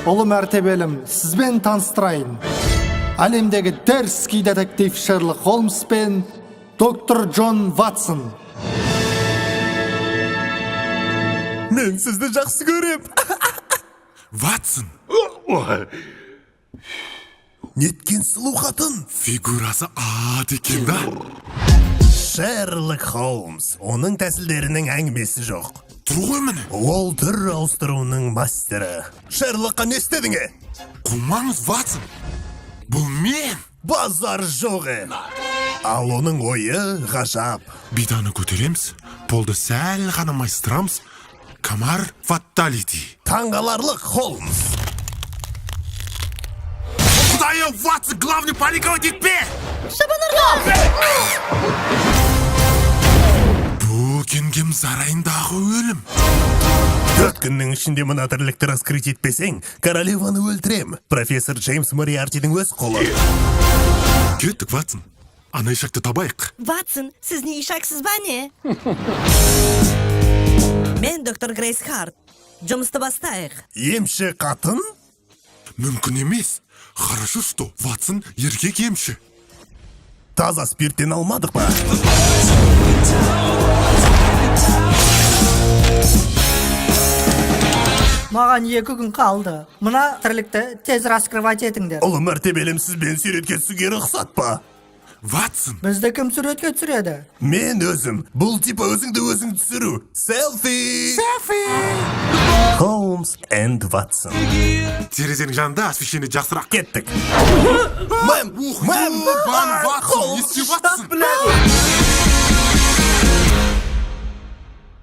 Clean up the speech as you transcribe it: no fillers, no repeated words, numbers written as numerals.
Ұлы мәртебелім, сізбен таныстырайын. Әлемдегі дерзкий детектив Шерлок Холмс пен доктор Джон Ватсон. Мен сізді жақсы көрем. Ватсон, Неткен сұлу қатын. фигурасы ат екен да. Шерлок Холмс. Оның тәсілдерінің әңгімесі жоқ. Тұр ғой міне. Ол түр ауыстыруының мастері. Шерлокқа не істедіңе? Қумаңыз, Ватсон. Бұл мен. Базар жоғы. Ал оның ойы ғажап. Биданы көтереміз, полды сәл ғана майыстырамыз. Камар фаталити. Таңғаларлық Холмс. Құдайы, Ватсон, главный паниковать етпе! Букингем сарайындағы өлім. 4 күннің ішінде мына тірлікті раскрыть етпесең, королеваны өлтірем. Профессор Джеймс Мориартидің өз қолы. Кеттік, Ватсон. Ана ишакты табайық. Ватсон, сіз не ишаксыз ба не? Мен доктор Грейс Харт. Жұмысты бастайық. Емші қатын? Мүмкін емес. Хорошо, что Ватсон еркек емші. Таза спирттен алмадық па? Маған 2 күн қалды. Мына тірлікті тез раскрывать етіңдер. Ұлы мәртебелім, сізбен суретке түсуге рұқсат па? Ватсон, Бізді кім суретке түсіреді? Мен өзім. Бұл типа өзіңді өзің түсіру. Селфи! Холмс and Ватсон. терезенің жанында освещение жақсырақ. Кеттік. Ван Ватсон, ести Ватсон.